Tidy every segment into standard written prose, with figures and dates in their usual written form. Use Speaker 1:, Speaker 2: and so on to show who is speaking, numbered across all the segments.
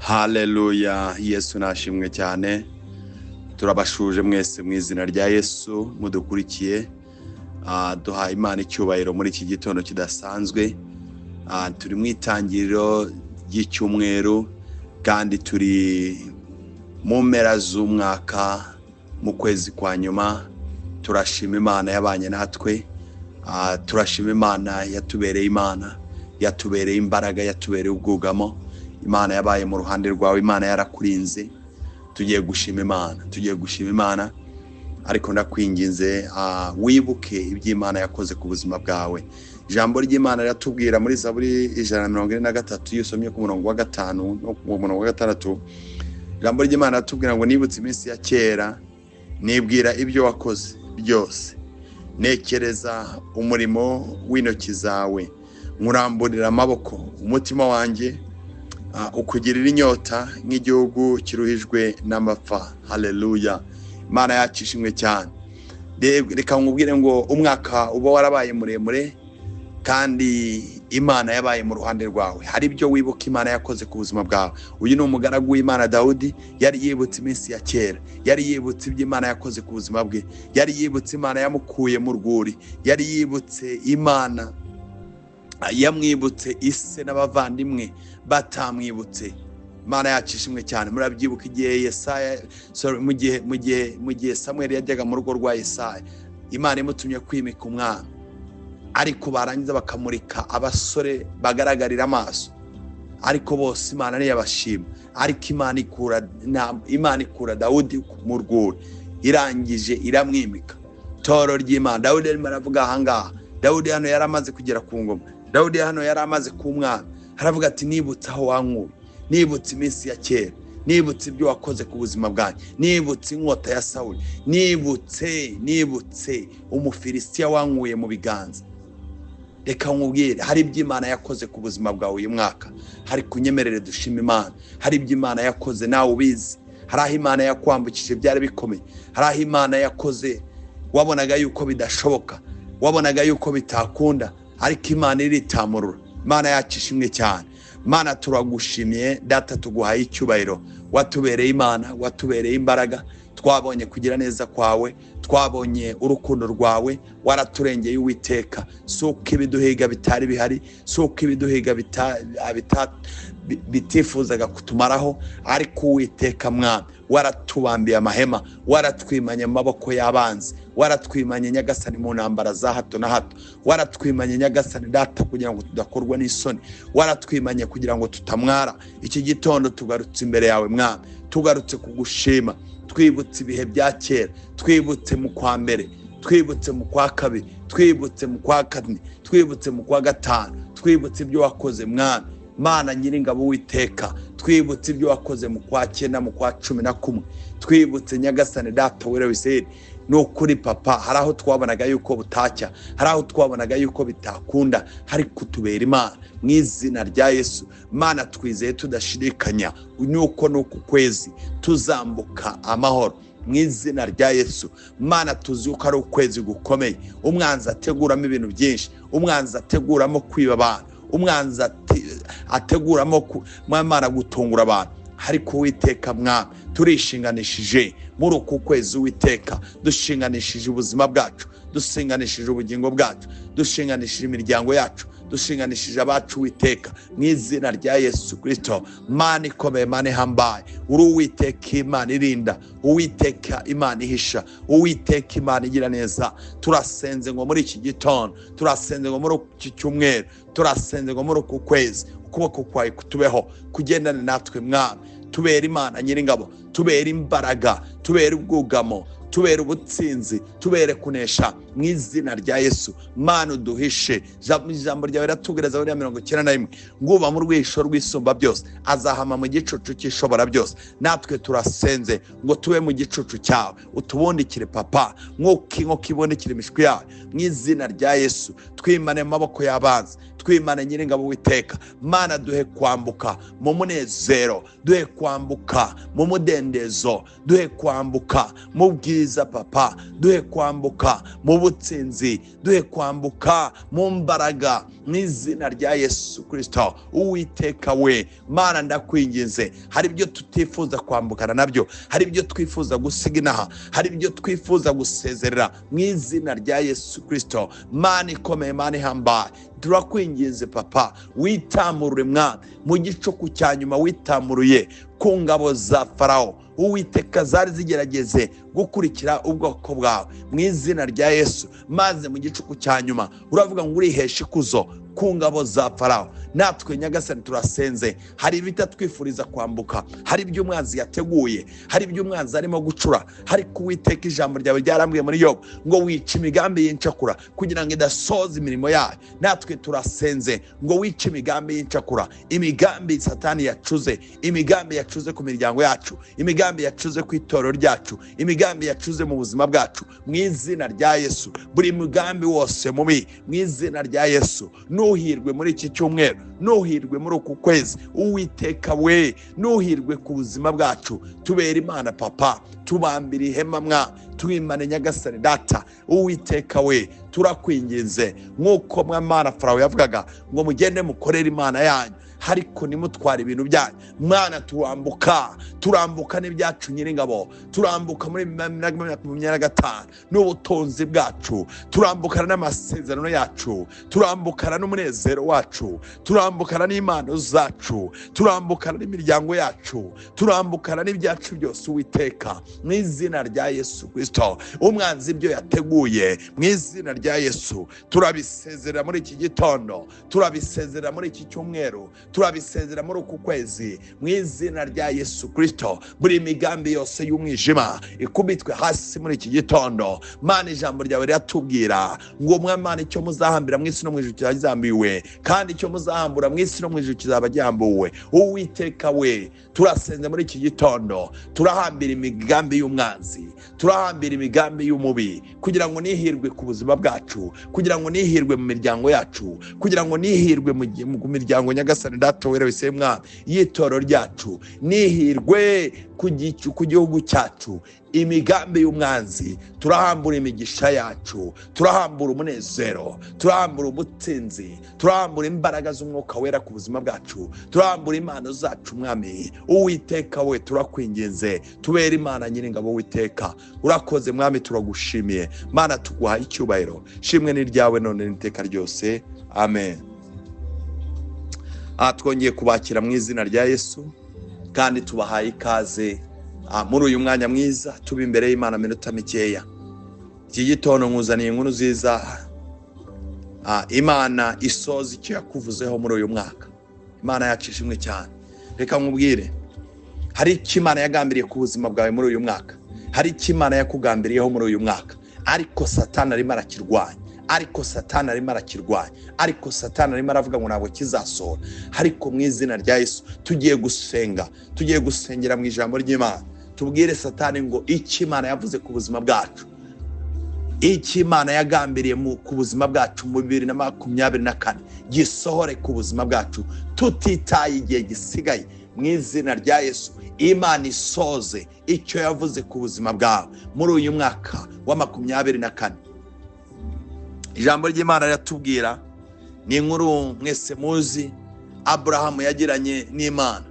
Speaker 1: Haleluya, Yesu nashimwe cyane. Turabashuje mwese mu izina rya Yesu mudukurikiye. Duha Imana icyubahiro muri iki gitondo kidasanzwe. Turi mu itangiriro ry'icyumweru kandi turi mu mpera z'umwaka mu kwezi kwa nyuma. Turashima Imana yabanye natwe. Turashima Imana yatubereye Imana, yatubereye imbaraga, yatubereye ubwugamo. Imana yabaye mu ruhande rwawe, Imana yarakurinze. Tugiye gushima Imana, ariko ndakwinginze wibuke iby'Imana yakoze ku buzima bwawe. Ijambo ry'Imana riratubwira muri Zaburi 143 iyo usomye ku murongo wa 5 no ku murongo wa 6. Ijambo ry'Imana riratubwira ngo nibutse iminsi ya kera, nibwira ibyo wakoze byose, nekereza umurimo w'intoki zawe, nkuramburira amaboko, umutima wanjye ukugirira inyota nk'igihugu kiruhijwe n'amapfa. Haleluya, Imana yacishimwe cyane. Reka nkubwire ngo umwaka uba warabaye muremure kandi Imana yabaye mu ruhande rwawe. Hari ibyo wibuka Imana yakoze ku buzima bwawe. Uyu ni umugaragu w'Imana Dawudi, yari yibutse iminsi ya kera, yari yibutse ibyo Imana yakoze ku buzima bwe, yari yibutse Imana yamukuye mu rwuri, yari yibutse Imana yamwibutse ise n'abavandimwe batamwibutse. Imana yacishimwe cyane. Murabyibuka igihe Yesaya mu gihe Samuel yajyaga mu rugo rwa Yesaya, Imana imutumye kwimika umwami, ariko barangiza bakamurika abasore bagaragarira amaso, ariko bose Imana ntiyabashima. Ariko Imana ikura Dawudi mu rwuri, irangije iramwimika. Toro ry'Imana. Dawudi arimo aravuga ahangaha, Dawudi hano yari amaze kugera ku ngoma, Dawudi hano yari amaze ku mwami. Haravuga ati nibutse aho wankuye, nibutse iminsi ya kera, nibutse ibyo wakoze ku buzima bwanjye, nibutse inkota ya Sawuli, nibutse umufilisitiya wankuye mu biganza. Reka nkubwire, hari ibyo Imana yakoze ku buzima bwawe uyu mwaka. Hari kunyemerere dushima Imana. Hari ibyo Imana yakoze nawe ubizi. Hari aho Imana yakwambukije byari bikomeye, hari aho Imana yakoze wabonaga yuko bidashoboka, wabonaga yuko bitakunda, ariko Imana iritamurura. Imana yacishimwe cyane. Mana turagushimiye Data, tuguhaye icyubahiro. Watubereye Imana, watubereye imbaraga. Twabonye kugira neza kwawe, twabonye urukundo rwawe, waraturengeye Uwiteka. Suko ibiduhiga bitari bihari, suko ibiduhiga bitifuzaga kutumaraho, ariko Uwiteka Mwami waratubambiye amahema, waratwimanye amaboko y'abanzi, waratwimanye Nyagasani mu ntambara za hato na hato, waratwimanye Nyagasani Data kugira ngo tudakorwa n'isoni, waratwimanye kugira ngo tutamwara. Iki gitondo tugarutse imbere yawe Mwami, tugarutse kugushima. Twibutse ibihe bya kera, twibutse mu kwa mbere, twibutse mu kwa kabiri, twibutse mu kwa kane, twibutse mu kwa gatanu, twibutse ibyo wakoze Mwami Mana Nyiringabo Uwiteka. Twibutse ibyo wakoze mu kwa 9, mu kwa 11, twibutse Nyagasani Data wera wiseri. Nukuri Papa, hari aho twabonaga yuko butacya, hari aho twabonaga yuko bitakunda, hari kutubera Imana mu izina rya Yesu. Mana twizeye tudashidikanya nuko nuku kwezi tuzambuka amahoro mu izina rya Yesu. Mana tuzi uko ari ukwezi gukomeye, umwanzi ateguramo ibintu byinshi, umwanzi ateguramo kwiba abantu, umwanzi ateguramo Mana gutungura abantu. Ariko Uwiteka Mwami, turishinganishije muri uku kwezi Uwiteka, dushinganishije ubuzima bwacu, dushinganishije ubugingo bwacu, dushinganishije imiryango yacu, dushinganishije abacu Uwiteka mu izina rya Yesu Kristo. Mana ikomeye, Mana ihambaye, uri Uwiteka Imana irinda, Uwiteka Imana ihisha, Uwiteka Imana igira neza. Turasenze ngo muri iki gitondo, turasenze ngo muri iki cyumweru, turasenze ngo muri uku kwezi ukuboko kwawe kutubeho, kugendana natwe Mwami. Tubera Imana Nyiringabo, tubera imbaraga, tubera ubwugamo, tubera ubutsinzi, tubere kunesha mu izina rya Yesu. Mana uduhishe. Ijambo ryawe riratubwira Zaburi 91 nguba mu rwisho rw'isumba byose, azahama mu gicucu cy'ishobora byose. Natwe turasenze ngo tube mu gicucu cyawe, utubondikire Papa, nk'uko ibonekira imishwi yawe mu izina rya Yesu. Twimane mu maboko y'abanzi, twimana nyiringabo witeka. Mana duhe kwambuka mu munezero, duhe kwambuka mu mudendezo, duhe kwambuka mu bwiza papa, duhe kwambuka mu butsinzi, duhe kwambuka mu mbaraga mu izina rya Yesu Kristo. Uwiteka we Mana ndakwinginze, hari ibyo tutifuza kwambukana nabyo, hari ibyo twifuza gusiga inaha, hari ibyo twifuza gusezerera mu izina rya Yesu Kristo. Mana ikomeye, Mana ihambaye, turakwinginze papa, witamurure mwana mu gicuku cya nyuma witamuruye ku ngabo za Farawo. Uwiteka zari zigerageze gukurikira ubwoko bwawe mu izina rya Yesu, maze mu gicuku cya nyuma uravuga ngo urihesha ikuzo ku ngabo za Farawo. Natwe Nyagasani turasenze, hari ibitatwifuriza kwambuka, hari ibyo umwanzi yateguye, hari ibyo umwanzi arimo gucura, hari Uwiteka ijambo ryawe ryarambwiye muri Yobu ngo wica imigambi y'incakura kugira ngo idasoza imirimo yayo. Natwe turasenze ngo wice imigambi y'incakura, imigambi Satani yacuze, imigambi yacuze ku miryango yacu, imigambi yacuze ku itorero ryacu, imigambi yacuze mu buzima bwacu mu izina rya Yesu. Buri mugambi wose mubi mu izina rya Yesu, nuhirwe muri iki cyumweru, nuhirwe muri uku kwezi. Uwiteka we nuhirwe ku buzima bwacu, tubera Imana papa, tubambira ihema mwa, twimane Nyagasani data. Uwiteka we turakwinginze, nk'uko Mana Farawo yavugaga ngo mugende mukorere Imana yanyu, ariko nimutwara ibintu byanyu. Mwana turambuka n'ibyacu nyiringabo, turambuka muri 2025 n'ubutunzi bwacu, turambukana n'amasezerano yacu, turambukana n'umunezero wacu, turambukana n'impano zacu, turambukana n'imiryango yacu, turambukana n'ibyacu byose. Uwiteka mu izina rya Yesu Kristo, umwanzi ibyo yateguye mu izina rya Yesu turabisezerera muri iki gitondo, turabisezerera muri iki cyumweru, turabisezera muri uku kwezi mu izina rya Yesu Kristo. Buri migambi yose y'umwijima ikubitwe hasi muri iki gitondo. Mana ijambo ryawe riratubwira ngo Mana icyo muzahambira mu isi no mu ijuru kizambiwe, kandi icyo muzahambura mu isi no mu ijuru kizaba gyambuwe. Uwiteka we turasenze muri iki gitondo, turahambira imigambi y'umwanzi, turahambira imigambi y'umubi, kugira ngo nihirwe ku buzima bwacu, kugira ngo nihirwe mu miryango yacu, kugira ngo nihirwe mu miryango Nyagasani data wera wese mwana y'itoro ryacu, nihirwe ku gihugu cyacu. Imigambi y'umwanzi turahambura imigisha yacu, turahambura umunezero, turahambura ubutsinzi, turahambura imbaraga z'umwuka wera ku buzima bwacu, turahambura impano zacu mwami. Uwiteka we turakwinginze, tubera Imana nyiringabo. Uwiteka urakoze mwami, turagushimiye Mana, tuguha icyubahiro, shimwe ni ryawe none n'iteka ryose, amen. Twongeye kubakira mu izina rya Yesu, kandi tubahaye ikaze muri uyu mwanya mwiza tuba imbere y'Imana minota mikeya. Iki gitondo nkuzaniye inkuru nziza, Imana isoza icyo yakuvuzeho muri uyu mwaka. Imana yacu ishimwe cyane. Reka nkubwire, hari icyo Imana yagambiriye ku buzima bwawe muri uyu mwaka, hari icyo Imana yakugambiriyeho muri uyu mwaka, ariko Satani arimo arakirwanya, ariko Satani arimo arakirwanya, ariko Satani arimo aravuga ngo ntabwo kizasohora. Ariko mu izina rya Yesu tugiye gusenga, tugiye gusengera mu ijambo ry'Imana, tubwire Satani ngo icyo Imana yavuze ku buzima bwacu, icyo Imana yagambiriye ku buzima bwacu mu 2024 gisohore ku buzima bwacu, tutitaye igihe gisigaye. Mu izina rya Yesu Imana isoze icyo yavuze ku buzima bwawe muri uyu mwaka wa 2024. Ijambo ry'Imana riratubwira, ni inkuru mwese muzi Abrahamu yagiranye n'Imana.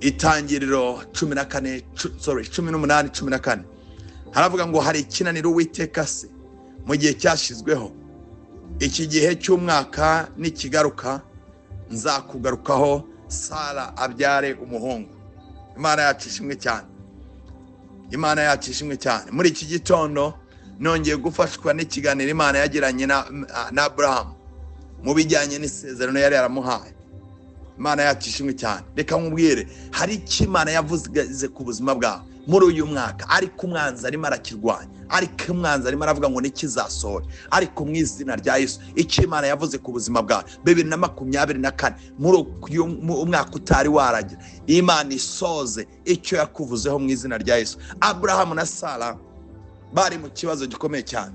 Speaker 1: Itangiriro 18:14 haravuga ngo hari ikinaniro Uwiteka se mu gihe cyashizweho, iki gihe cy'umwaka nikigaruka nzakugarukaho, Sara abyare umuhungu. Imana yacu ishimwe cyane, Imana yacu ishimwe cyane. Muri iki gitondo nongeye gufashwa n'ikiganiro Imana yagiranye na Abrahamu mu bijyanye n'isezerano yari yaramuhaye. Imana yacu ishimwe cyane. Reka nkubwire, hari icyo Imana yavuze ku buzima bwawe muri uyu mwaka, ariko umwanzi arimo arakirwanya, ariko umwanzi arimo aravuga ngo nikizasohora. Ariko mu izina rya Yesu icyo Imana yavuze ku buzima bwawe 2024 muri umwaka utari waragira, Imana isoze icyo yakuvuzeho mu izina rya Yesu. Abrahamu na Sara bari mu kibazo gikomeye cyane,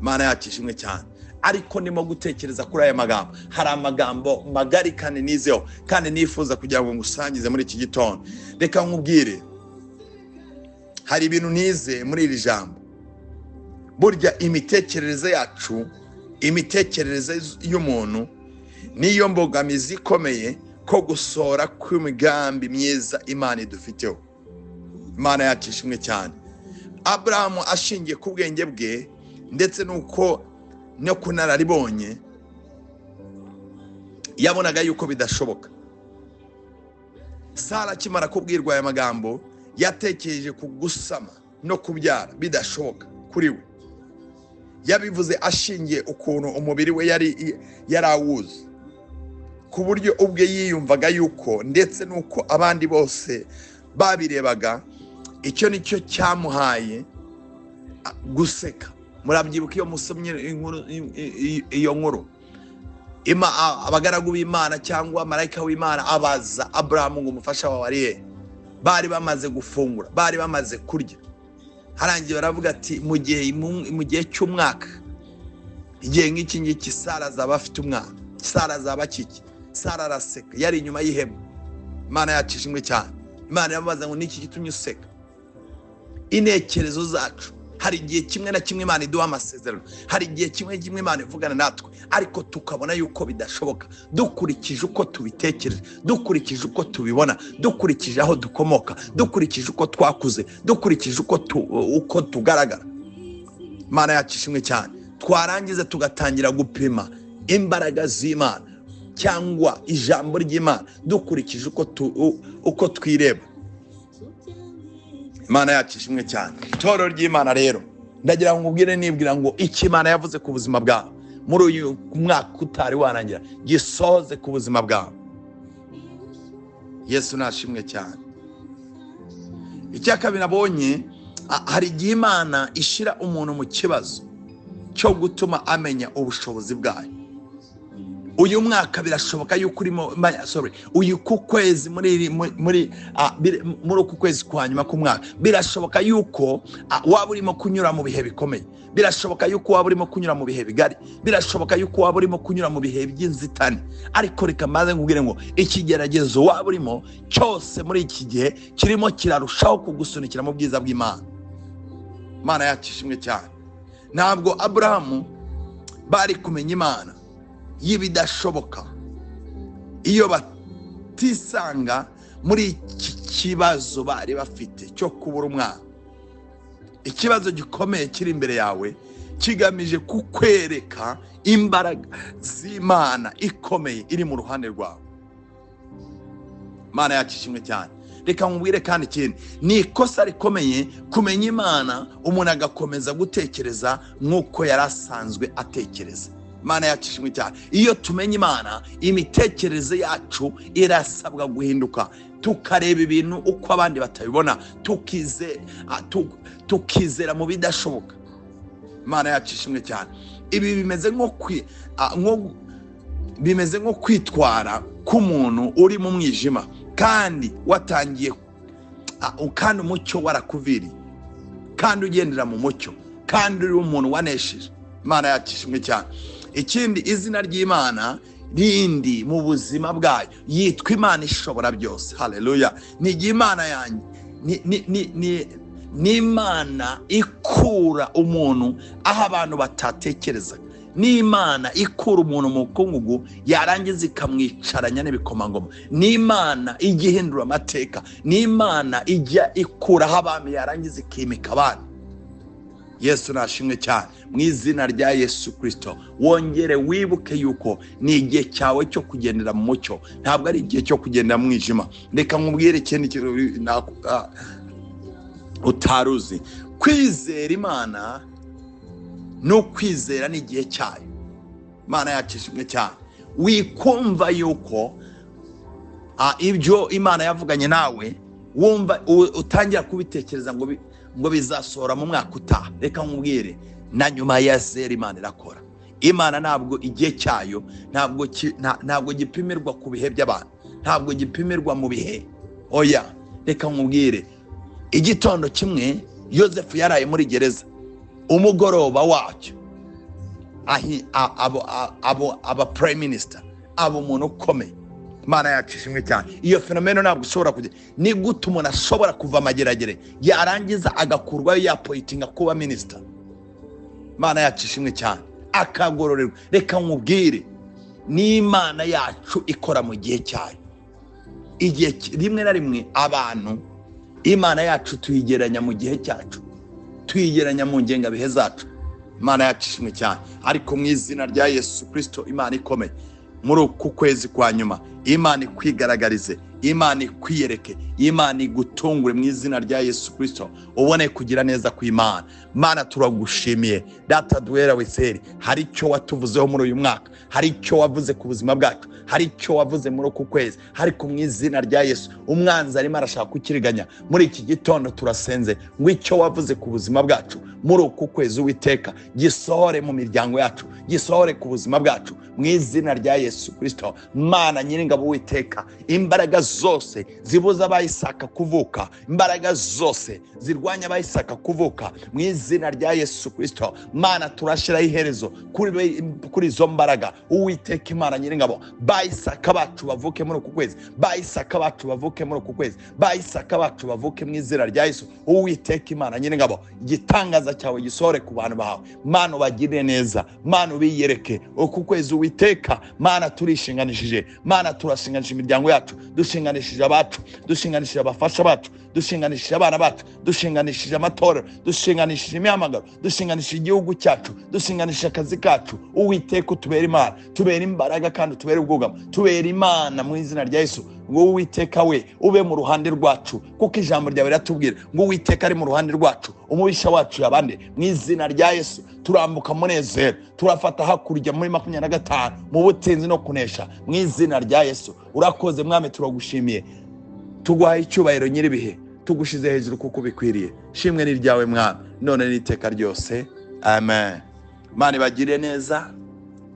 Speaker 1: Imana yacu ishimwe cyane. Ariko ndimo gutekereza kuri aya magambo, hari amagambo magari kandi nizeho kandi nifuza kugira ngo ngusangize muri iki gitondo. Reka nkubwire, hari ibintu nize muri iri jambo. Burya imitekerereze yacu, imitekerereze y'umuntu niyo mbogamizi ikomeye ko gusora kw'imigambi myiza Imana idufiteho. Imana yacu ishimwe cyane. Abrahamu ashingiye ku bwenge bwe ndetse nuko no kunararibonye yabonaga yuko bidashoboka. Sara akimara kubwirwa aya magambo yatekereje ku gusama no kubyara bidashoboka kuri we. Yabivuze ashingiye ukuntu umubiri we yari awuzi, ku buryo ubwe yiyumvaga yuko ndetse nuko abandi bose babirebaga, icyo nicyo cyamuhaye guseka. Murabyibuka iyo musomye iyo nkuru, abagaragu b'Imana cyangwa marayika w'Imana abaza Abrahamu ngo umufasha wawe ari he? Bari bamaze gufungura, bari bamaze kurya. Harangiye baravuga ati mu gihe cy'umwaka, igihe nk'iki ngiki Sara azaba afite umwana. Sara azaba akiki? Sara araseka, yari inyuma y'ihema. Imana yacu ishimwe cyane. Imana yamubaza ngo niki gitumye useka? Intekerezo zacu, hari igihe kimwe na kimwe Imana iduha amasezerano, hari igihe kimwe Imana ivugana natwe, ariko tukabona yuko bidashoboka dukurikije uko tubitekereza, dukurikije uko tubibona, dukurikije aho dukomoka, dukurikije uko twakuze, dukurikije uko tugaragara. Imana yacu ishimwe cyane. Twarangiza tugatangira gupima imbaraga z'Imana cyangwa ijambo ry'Imana dukurikije uko twireba. Imana yacu ishimwe cyane. Toro ry'Imana rero, ndagira ngo nkubwire nibwira ngo icyo Imana yavuze ku buzima bwawe muri uyu mwaka utari warangira gisohoze ku buzima bwawe. Yesu nashimwe cyane. Icya kabiri nabonye, hari igihe Imana ishira umuntu mu kibazo cyo gutuma amenya ubushobozi bwayo. Uyu mwaka birashoboka yuko uyu kwezi muri uku kwezi kwa nyuma k'umwaka birashoboka yuko waba urimo kunyura mu bihe bikomeye. Birashoboka yuko waba urimo kunyura mu bihe bigari. Birashoboka yuko waba urimo kunyura mu bihe by'inzitane. Ariko reka maze nkubwire ngo ikigeragezo waba urimo cyose muri iki gihe kirimo kirarushaho kugusunikira mu bwiza bw'Imana. Imana yacu ishimwe cyane. Ntabwo Abrahamu bari kumenya Imana y'ibidashoboka iyo batisanga muri iki kibazo bari bafite cyo kubura umwana. Ikibazo gikomeye kiri imbere yawe kigamije kukwereka imbaraga z'Imana ikomeye iri mu ruhande rwawe. Imana yacu ishimwe cyane. Reka nkubwire kandi ikindi, ni ikosa rikomeye kumenya Imana umuntu agakomeza gutekereza nk'uko yari asanzwe atekereza. Imana yacu ishimwe cyane. Iyo tumenya Imana, imitekerereze yacu irasabwa guhinduka, tukareba ibintu uko abandi batabibona, tukizera mu bidashoboka. Imana yacu ishimwe cyane. Ibi bimeze nko kwitwara k'umuntu uri mu mwijima kandi watangiye kandi umucyo warakuviriye, kandi ugendera mu mucyo, kandi uri umuntu wanesheje. Imana yacu ishimwe cyane. Ikindi, izina ry'Imana rindi mu buzima bwayo yitwa Imana ishobora byose. Haleluya. Ni Imana yanjye, ni Imana ikura umuntu aho abantu batatekereza. Ni Imana ikura umuntu mu bukungugu yarangiza ikamwicaranya n'ibikomangoma. Ni Imana ijya ihindura amateka. Ni Imana ijya ikura aho abami yarangiza ikimika abandi. Yesu nashimwe cyane. Mu izina rya Yesu Kristo, wongere wibuke yuko ni igihe cyawe cyo kugendera mu mucyo, ntabwo ari igihe cyo kugendera mu mwijima. Reka nkubwire ikindi utaruzi. Kwizera Imana no kwizera n'igihe cyayo. Imana yacu ishimwe cyane. Wikumva yuko ibyo Imana yavuganye nawe wumva utangira kubitekereza ngo bizasohora mu mwaka utaha. Reka nkubwire, na nyuma ya zera Imana irakora. Imana ntabwo igihe cyayo ntabwo gipimirwa ku bihe by'abantu, ntabwo gipimirwa mu bihe. Oya, reka nkubwire, igitondo kimwe Yosefu yaraye muri gereza, umugoroba wacyo aba prime minister, aba umuntu ukomeye. Imana yacu ishimwe cyane. Iyo fenomeno ntabwo ushobora kujya. Ni gute umuntu ashobora kuva amageragere yarangiza agakurwayo yapointinga kuba minister? Imana yacu ishimwe cyane, akagororerwa. Reka nkubwire, ni Imana yacu ikora mu gihe cyayo. Igihe rimwe na rimwe abantu Imana yacu tuyigeranya mu gihe cyacu, tuyigeranya mu ngengabihe zacu. Imana yacu ishimwe cyane. Ariko mu izina rya Yesu Kristo, Imana ikomeye, muri uku kwezi kwa nyuma, Imana ikwigaragarize, Imana ikwiyereke, Imana igutungure mu izina rya Yesu Kristo, ubone kugira neza kw'Imana. Mana turagushimiye, data duhera weseri, hari icyo watuvuzeho muri uyu mwaka, hari icyo wavuze ku buzima bwacu, hari icyo wavuze muri uku kwezi. Ariko mu izina rya Yesu, umwanzi arimo arashaka kukiriganya. Muri iki gitondo turasenze ngo icyo wavuze ku buzima bwacu muri uku kwezi, Uwiteka, gisohore mu miryango yacu, gisohore ku buzima bwacu mu izina rya Yesu Kristo. Mana nyiringabo, Uwiteka, imbaraga zose zibuza abayisaka kuvuka, imbaraga zose zirwanya abayisaka kuvuka, mu izina rya Yesu Kristo, Mana turashiraho iherezo kuri izo mbaraga. Uwiteka Imana nyiringabo, bayisaka bacu bavuke muri uku kwezi, bayisaka bacu bavuke muri uku kwezi, bayisaka bacu bavuke mu izina rya Yesu. Uwiteka Imana nyiringabo, igitangaza cyawe gisohore ku bantu bawe. Mana ubagirire neza, Mana ubiyereke uku kwezi. Uwiteka Mana turishinganishije, Mana turashinganishije imiryango yacu, dushinganishije abacu, dushinganishije abafasha bacu, dushinganishije abana bacu, dushinganishije amatorero, dushinganishije imihamagaro, dushinganishije igihugu cyacu, dushinganishije akazi kacu. Uwiteka utubera Imana, tubera imbaraga kandi utubera ubwugamo, tubera Imana mu izina rya Yesu. Ngo Uwiteka we ube mu ruhande rwacu, kuko ijambo ryawe riratubwira ngo Uwiteka ari mu ruhande rwacu, umubisha wacu yabande. Mu izina rya Yesu turambuka munezero, turafata hakurya muri 25 mu butinzi no kunesha. Mu izina rya Yesu urakoze Mwami, turagushimiye, tuguhaye icyubahiro nyiribihe, tugushize hejuru kuko bikwiriye. Shimwe ni ryawe Mwami, none n'iteka ryose, amen. Imana ibagire neza.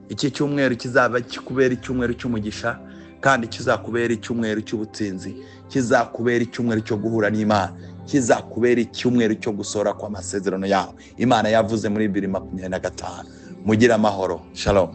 Speaker 1: Iki cyumweru kizaba kikubera icyumweru cy'umugisha, kandi kizakubera icyumweru cy'ubutsinzi, kizakubera icyumweru cyo guhura n'Imana, kizakubera icyumweru cyo gusora kwa masezerano yawe Imana yavuze muri 2025. Mugira amahoro. Shalom.